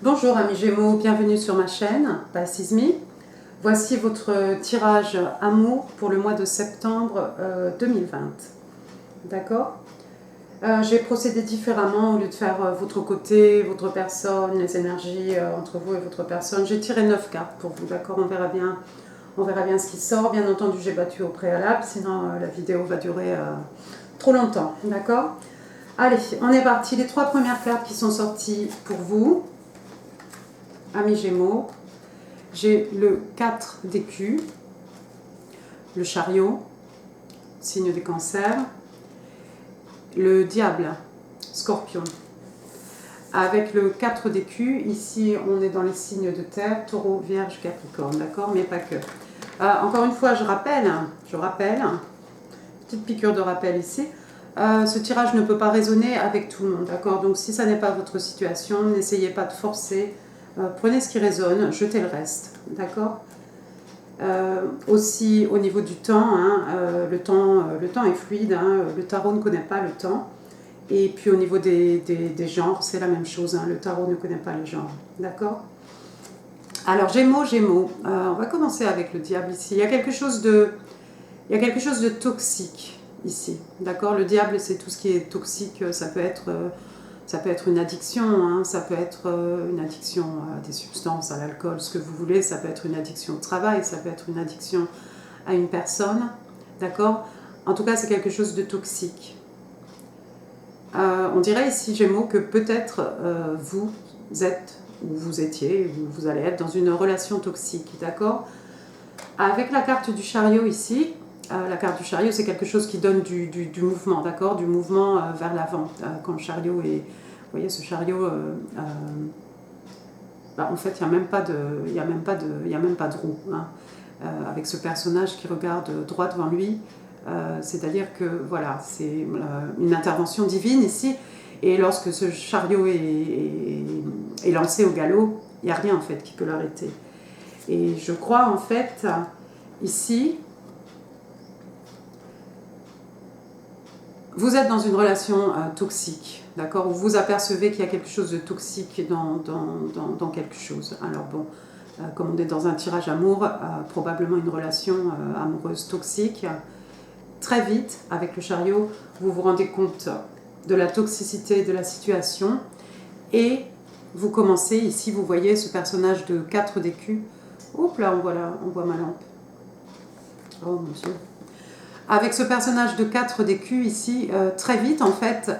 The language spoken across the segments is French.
Bonjour amis Gémeaux, bienvenue sur ma chaîne, Pasismi. Voici votre tirage amour pour le mois de septembre 2020. D'accord. J'ai procédé différemment. Au lieu de faire votre côté, votre personne, les énergies entre vous et votre personne. J'ai tiré 9 cartes pour vous, d'accord. On verra bien ce qui sort. Bien entendu, j'ai battu au préalable, sinon la vidéo va durer trop longtemps, d'accord. Allez, on est parti. Les 3 premières cartes qui sont sorties pour vous, amis Gémeaux. J'ai le 4 d'écus, le chariot, signe du cancer, le diable, scorpion. Avec le 4 d'écus, ici on est dans les signes de terre, taureau, vierge, capricorne, d'accord, mais pas que. Encore une fois, je rappelle, petite piqûre de rappel ici, ce tirage ne peut pas résonner avec tout le monde, d'accord. Donc si ça n'est pas votre situation, n'essayez pas de forcer, prenez ce qui résonne, jetez le reste, d'accord. Aussi au niveau du temps, hein, le temps est fluide, hein, le tarot ne connaît pas le temps. Et puis au niveau des genres, c'est la même chose, hein, le tarot ne connaît pas les genres, d'accord. Alors Gémeaux, on va commencer avec le diable ici. Il y a quelque chose de toxique ici, d'accord. Le diable, c'est tout ce qui est toxique, ça peut être une addiction, hein, ça peut être une addiction à des substances, à l'alcool, ce que vous voulez, ça peut être une addiction au travail, ça peut être une addiction à une personne, d'accord. En tout cas, c'est quelque chose de toxique. On dirait ici, Gémeaux, que peut-être vous êtes, ou vous étiez, ou vous allez être dans une relation toxique, d'accord. Avec la carte du chariot ici, la carte du chariot, c'est quelque chose qui donne du mouvement, d'accord, du mouvement vers l'avant. Quand le chariot est... Vous voyez, ce chariot, en fait, il n'y a même pas de roue, hein, avec ce personnage qui regarde droit devant lui. C'est-à-dire que, voilà, c'est une intervention divine ici. Et lorsque ce chariot est lancé au galop, il n'y a rien, en fait, qui peut l'arrêter. Et je crois, en fait, ici... Vous êtes dans une relation toxique, d'accord, où vous apercevez qu'il y a quelque chose de toxique dans quelque chose. Alors bon, comme on est dans un tirage amour, probablement une relation amoureuse toxique. Très vite, avec le chariot, vous vous rendez compte de la toxicité de la situation et vous commencez, ici vous voyez ce personnage de 4 d'écus. Oups là, on voit ma lampe. Oh mon Dieu. Avec ce personnage de 4 d'écus ici, très vite en fait,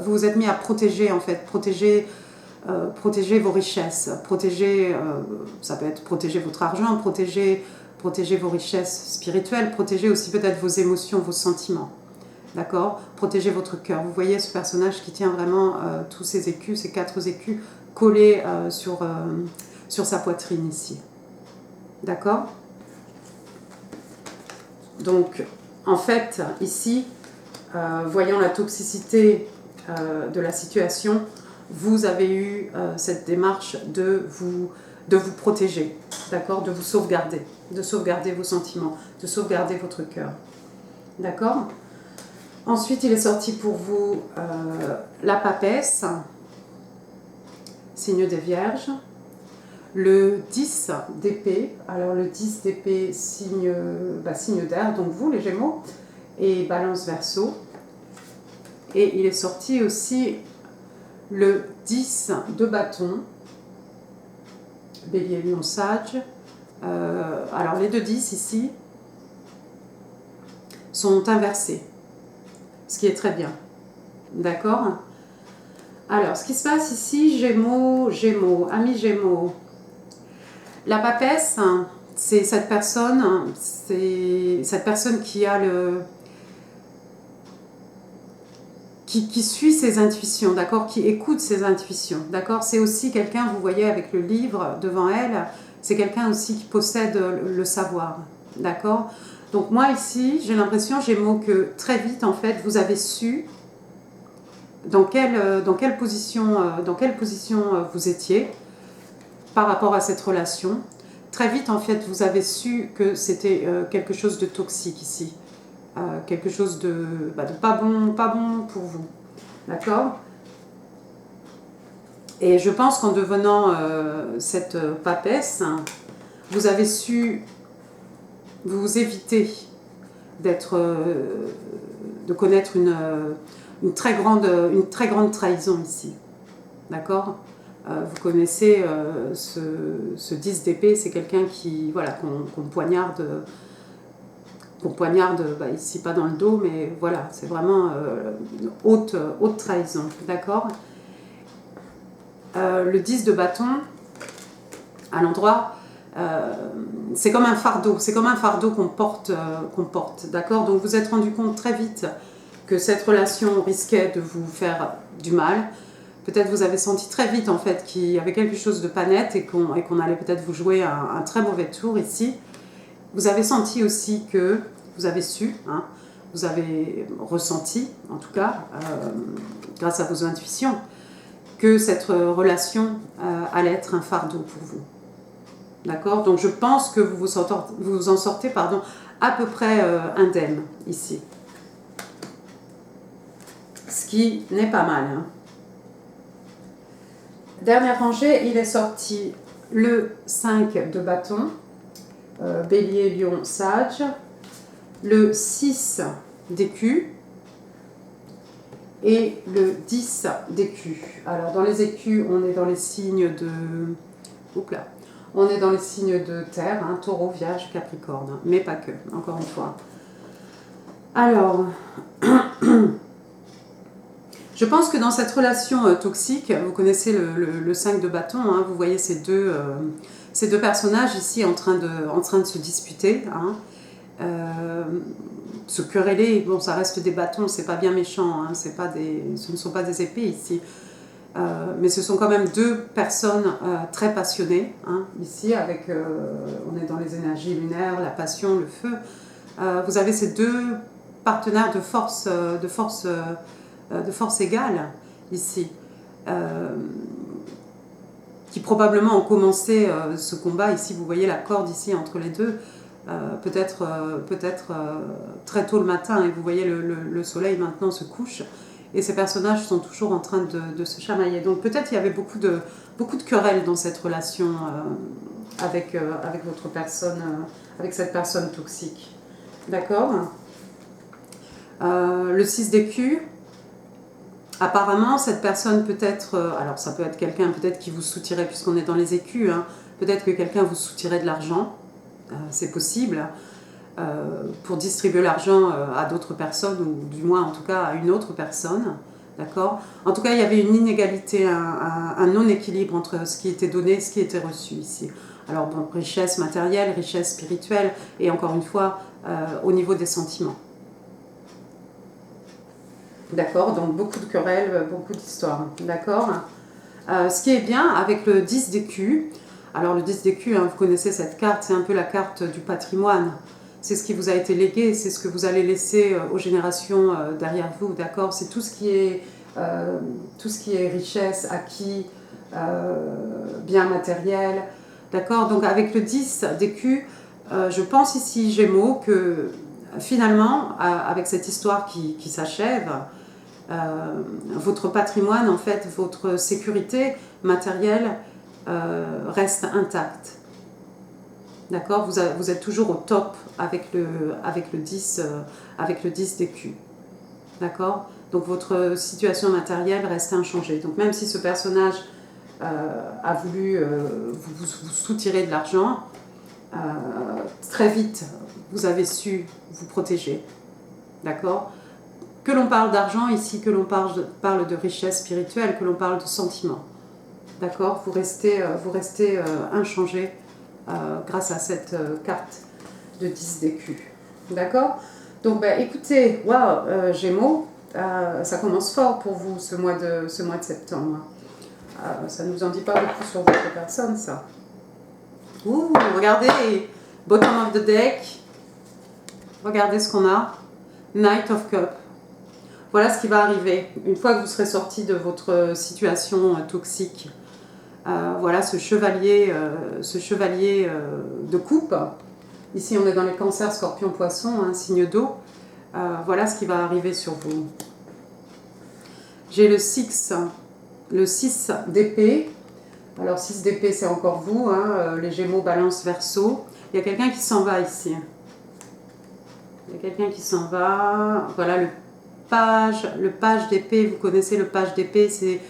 vous vous êtes mis à protéger en fait, protéger vos richesses, ça peut être protéger votre argent, protéger vos richesses spirituelles, protéger aussi peut-être vos émotions, vos sentiments, d'accord, protéger votre cœur. Vous voyez ce personnage qui tient vraiment tous ces écus, ces 4 écus collés sur sa poitrine ici, d'accord. Donc, en fait, ici, voyant la toxicité de la situation, vous avez eu cette démarche de vous protéger, d'accord, de vous sauvegarder, vos sentiments, de sauvegarder votre cœur, d'accord. Ensuite, il est sorti pour vous la papesse, signe des vierges. Le 10 d'épée, alors le 10 d'épée, signe d'air, donc vous les Gémeaux, et balance verseau. Et il est sorti aussi le 10 de bâton, bélier, lion, sage. Alors les deux 10 ici sont inversés, ce qui est très bien, d'accord. Alors ce qui se passe ici, Gémeaux, amis Gémeaux, la papesse, c'est cette personne qui a qui suit ses intuitions, d'accord, qui écoute ses intuitions, d'accord. C'est aussi quelqu'un, vous voyez avec le livre devant elle, c'est quelqu'un aussi qui possède le savoir, d'accord. Donc moi ici, j'ai l'impression, Gémeaux, que très vite en fait, vous avez su dans quelle position vous étiez par rapport à cette relation. Très vite, en fait, vous avez su que c'était quelque chose de toxique ici. Quelque chose de pas bon pour vous. D'accord. Et je pense qu'en devenant cette papesse, vous avez su vous éviter de connaître une très grande trahison ici. D'accord? Vous connaissez ce 10 d'épée, c'est quelqu'un qui, voilà, qu'on poignarde, ici pas dans le dos, mais voilà, c'est vraiment une haute trahison. D'accord? Le 10 de bâton, à l'endroit, c'est comme un fardeau qu'on porte, d'accord? Donc vous vous êtes rendu compte très vite que cette relation risquait de vous faire du mal. Peut-être vous avez senti très vite en fait qu'il y avait quelque chose de pas net et qu'on allait peut-être vous jouer un très mauvais tour ici. Vous avez senti aussi que, vous avez su, hein, vous avez ressenti en tout cas, grâce à vos intuitions, que cette relation allait être un fardeau pour vous. D'accord? Donc je pense que vous en sortez à peu près indemne ici. Ce qui n'est pas mal. Hein. Dernière rangée, il est sorti le 5 de bâton, bélier, lion, sage, le 6 d'écus et le 10 d'écus. Alors dans les écus, on est dans les signes de... Oups là. On est dans les signes de terre, hein, taureau, vierge, capricorne, mais pas que, encore une fois. Alors, je pense que dans cette relation toxique, vous connaissez le 5 de bâton, hein, vous voyez ces deux personnages ici en train de se disputer, hein, se quereller. Bon, ça reste des bâtons, c'est pas bien méchant, hein, ce ne sont pas des épées ici. Mais ce sont quand même deux personnes très passionnées, hein, ici, on est dans les énergies lunaires, la passion, le feu. Vous avez ces deux partenaires de force égale, ici, qui probablement ont commencé ce combat. Ici, vous voyez la corde ici entre les deux, peut-être très tôt le matin, et vous voyez le soleil maintenant se couche. Et ces personnages sont toujours en train de se chamailler. Donc peut-être il y avait beaucoup de querelles dans cette relation avec votre personne, avec cette personne toxique. D'accord? Le 6 d'écus, apparemment cette personne peut être, alors ça peut être quelqu'un peut-être qui vous soutirait, puisqu'on est dans les écus, hein, peut-être que quelqu'un vous soutirait de l'argent, c'est possible. Pour distribuer l'argent à d'autres personnes, ou du moins en tout cas à une autre personne, d'accord? En tout cas, il y avait une inégalité, un non-équilibre entre ce qui était donné et ce qui était reçu ici. Alors bon, richesse matérielle, richesse spirituelle, et encore une fois, au niveau des sentiments. D'accord? Donc beaucoup de querelles, beaucoup d'histoires, d'accord? Ce qui est bien avec le 10 d'écus, alors le 10 d'écus, hein, vous connaissez cette carte, c'est un peu la carte du patrimoine. C'est ce qui vous a été légué, c'est ce que vous allez laisser aux générations derrière vous, d'accord? C'est tout ce qui est richesse, acquis, biens matériels, d'accord? Donc avec le 10 d'écus, je pense ici, Gémeaux, que finalement, avec cette histoire qui s'achève, votre patrimoine, en fait, votre sécurité matérielle reste intacte. D'accord, vous êtes toujours au top avec le 10 d'écus. D'accord? Donc votre situation matérielle reste inchangée. Donc même si ce personnage a voulu vous soutirer de l'argent, très vite vous avez su vous protéger. D'accord? Que l'on parle d'argent ici, que l'on parle de richesse spirituelle, que l'on parle de sentiments. D'accord? Vous restez inchangé. Grâce à cette carte de 10 d'écus. D'accord? Donc, écoutez, waouh, Gémeaux, ça commence fort pour vous ce mois de septembre. Ça ne nous en dit pas beaucoup sur votre personne, ça. Ouh, regardez, bottom of the deck. Regardez ce qu'on a. Knight of Cups. Voilà ce qui va arriver une fois que vous serez sorti de votre situation toxique. Voilà ce chevalier de coupe. Ici, on est dans les cancers, scorpions, poissons, un signe d'eau. Voilà ce qui va arriver sur vous. J'ai le 6 le 6 d'épée. Alors 6 d'épée, c'est encore vous, hein, les Gémeaux, Balance, Verseau. Il y a quelqu'un qui s'en va ici. Il y a quelqu'un qui s'en va. Voilà le page d'épée. Vous connaissez le page d'épée, c'est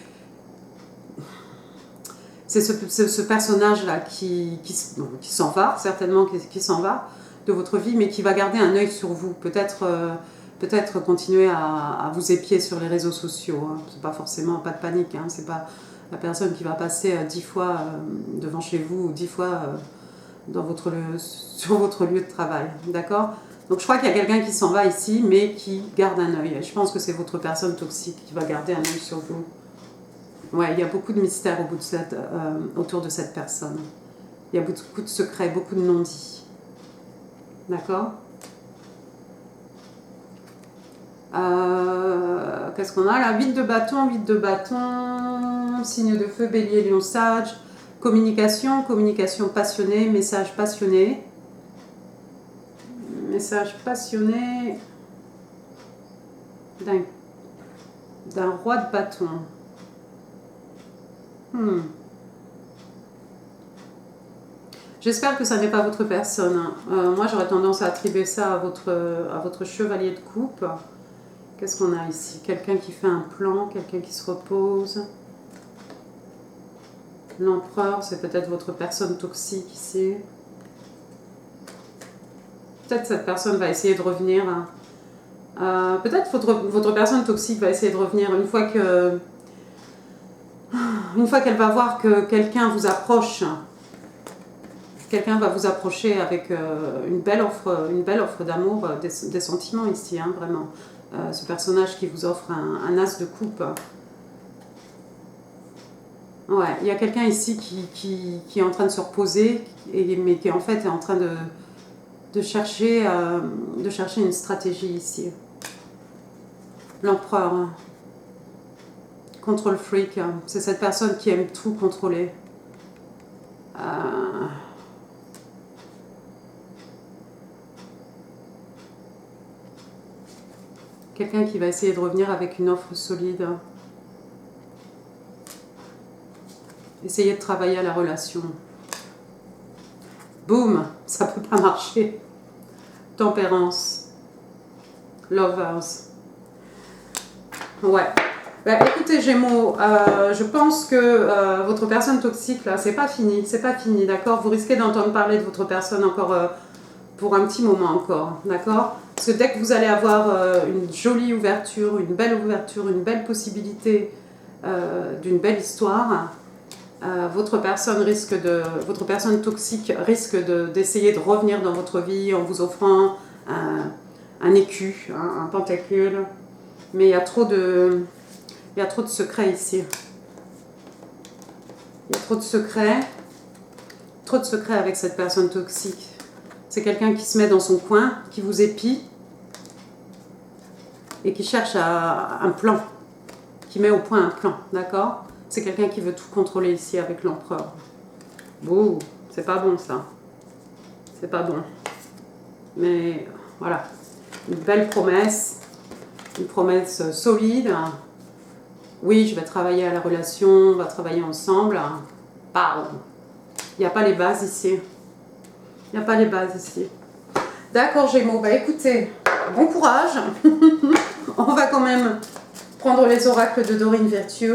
ce personnage-là qui s'en va, certainement qui s'en va de votre vie, mais qui va garder un œil sur vous. Peut-être continuer à vous épier sur les réseaux sociaux. Hein. C'est pas forcément, pas de panique. Hein. C'est pas la personne qui va passer 10 fois devant chez vous ou 10 fois sur votre lieu de travail. D'accord? Donc je crois qu'il y a quelqu'un qui s'en va ici, mais qui garde un œil. Je pense que c'est votre personne toxique qui va garder un œil sur vous. Ouais, il y a beaucoup de mystères autour de cette personne. Il y a beaucoup de secrets, beaucoup de non-dits. D'accord? Qu'est-ce qu'on a là? 8 de bâton, signe de feu, bélier, lion, sage. Communication passionnée, message passionné. Message passionné d'un roi de bâton. J'espère que ça n'est pas votre personne. Moi, j'aurais tendance à attribuer ça à votre chevalier de coupe. Qu'est-ce qu'on a ici? Quelqu'un qui fait un plan, quelqu'un qui se repose. L'empereur, c'est peut-être votre personne toxique ici. Peut-être cette personne va essayer de revenir. Peut-être votre personne toxique va essayer de revenir une fois qu'elle va voir que quelqu'un vous approche. Quelqu'un va vous approcher avec une belle offre d'amour, des sentiments ici, hein, vraiment. Ce personnage qui vous offre un as de coupe. Ouais, il y a quelqu'un ici qui est en train de se reposer, mais qui en fait est en train de chercher une stratégie ici. L'empereur. Hein. Control freak. Hein. C'est cette personne qui aime tout contrôler. Quelqu'un qui va essayer de revenir avec une offre solide. Essayez de travailler à la relation. Boum, ça peut pas marcher. Tempérance. Lovers. Ouais. Bah, écoutez Gémeaux, je pense que votre personne toxique là, c'est pas fini, d'accord? Vous risquez d'entendre parler de votre personne encore pour un petit moment encore, d'accord? Parce que dès que vous allez avoir une jolie ouverture, une belle possibilité d'une belle histoire, votre personne toxique risque d'essayer de revenir dans votre vie en vous offrant un écu, un pentacule. Mais il y a trop de secrets ici. Il y a trop de secrets avec cette personne toxique. C'est quelqu'un qui se met dans son coin, qui vous épie et qui cherche un plan, qui met au point un plan, d'accord? C'est quelqu'un qui veut tout contrôler ici avec l'empereur. Bouh, c'est pas bon ça. C'est pas bon. Mais voilà, une belle promesse, une promesse solide. Oui, je vais travailler à la relation, on va travailler ensemble. Bah, il n'y a pas les bases ici. Il n'y a pas les bases ici. D'accord Gémeaux, bah écoutez, bon courage. On va quand même prendre les oracles de Doreen Virtue.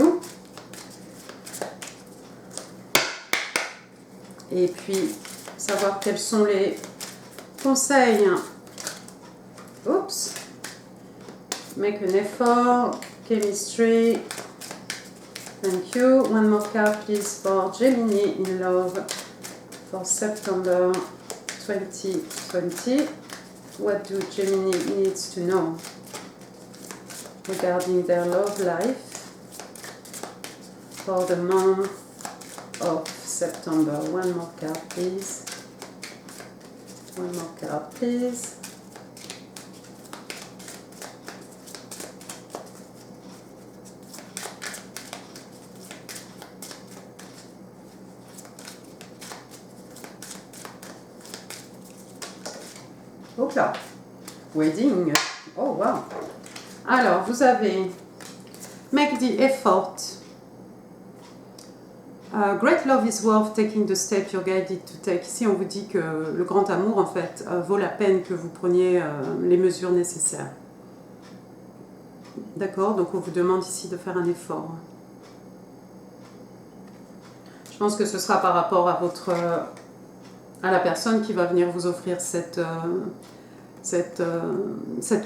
Et puis, savoir quels sont les conseils. Oups. Make an effort. Chemistry. Thank you. One more card, please, for Gemini in love for September 2020. What do Gemini needs to know regarding their love life for the month of September? One more card, please. One more card, please. Donc là, wedding. Oh wow. Alors, vous avez make the effort Great love is worth taking the step you're guided to take. Ici, on vous dit que le grand amour, en fait, vaut la peine que vous preniez les mesures nécessaires. D'accord? Donc, on vous demande ici de faire un effort. Je pense que ce sera par rapport à à la personne qui va venir vous offrir cette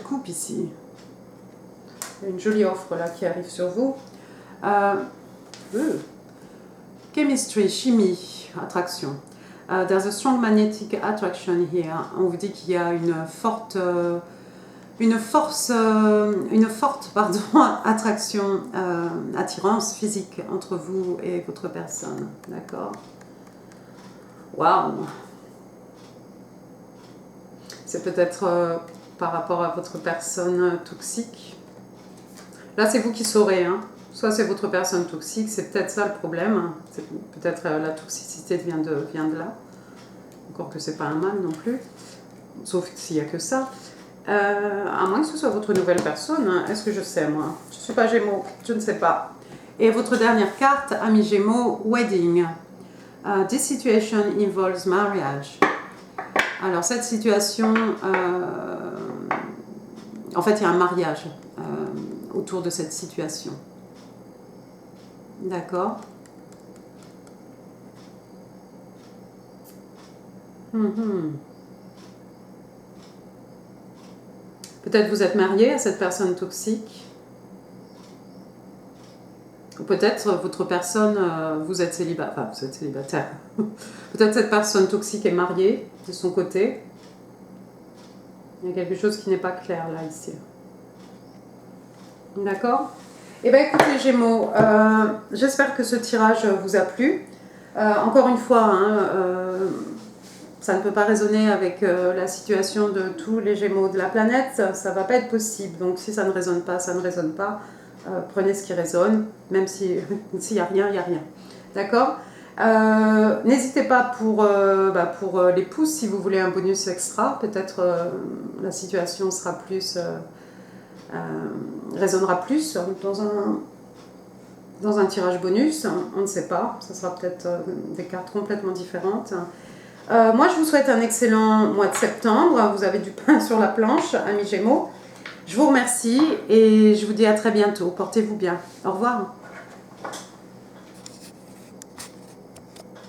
coupe ici. Il y a une jolie offre là qui arrive sur vous. Chemistry, chimie, attraction. There's a strong magnetic attraction here. On vous dit qu'il y a une forte attraction, attirance physique entre vous et votre personne. D'accord? Waouh! C'est peut-être par rapport à votre personne toxique. Là, c'est vous qui saurez, hein. Soit c'est votre personne toxique, c'est peut-être ça le problème. Peut-être la toxicité vient de là. Encore que c'est pas un mal non plus. Sauf s'il n'y a que ça. À moins que ce soit votre nouvelle personne. Est-ce que je sais, moi? Je ne suis pas Gémeaux, je ne sais pas. Et votre dernière carte, ami Gémeaux, Wedding. This situation involves marriage. Alors, cette situation... en fait, il y a un mariage autour de cette situation. D'accord. Peut-être vous êtes marié à cette personne toxique. Ou peut-être votre personne, vous êtes célibataire. Enfin, vous êtes célibataire. Peut-être cette personne toxique est mariée de son côté. Il y a quelque chose qui n'est pas clair là, ici. D'accord? Eh bien, écoutez, Gémeaux, j'espère que ce tirage vous a plu. Encore une fois, hein, ça ne peut pas résonner avec la situation de tous les Gémeaux de la planète. Ça ne va pas être possible. Donc, si ça ne résonne pas, ça ne résonne pas. Prenez ce qui résonne, même s'il n'y a rien, il n'y a rien. D'accord? N'hésitez pas pour les pouces, si vous voulez un bonus extra. Peut-être la situation sera plus... résonnera plus dans un tirage bonus, on ne sait pas, ce sera peut-être des cartes complètement différentes. Moi, je vous souhaite un excellent mois de septembre, vous avez du pain sur la planche, amis Gémeaux. Je vous remercie et je vous dis à très bientôt, portez-vous bien, au revoir.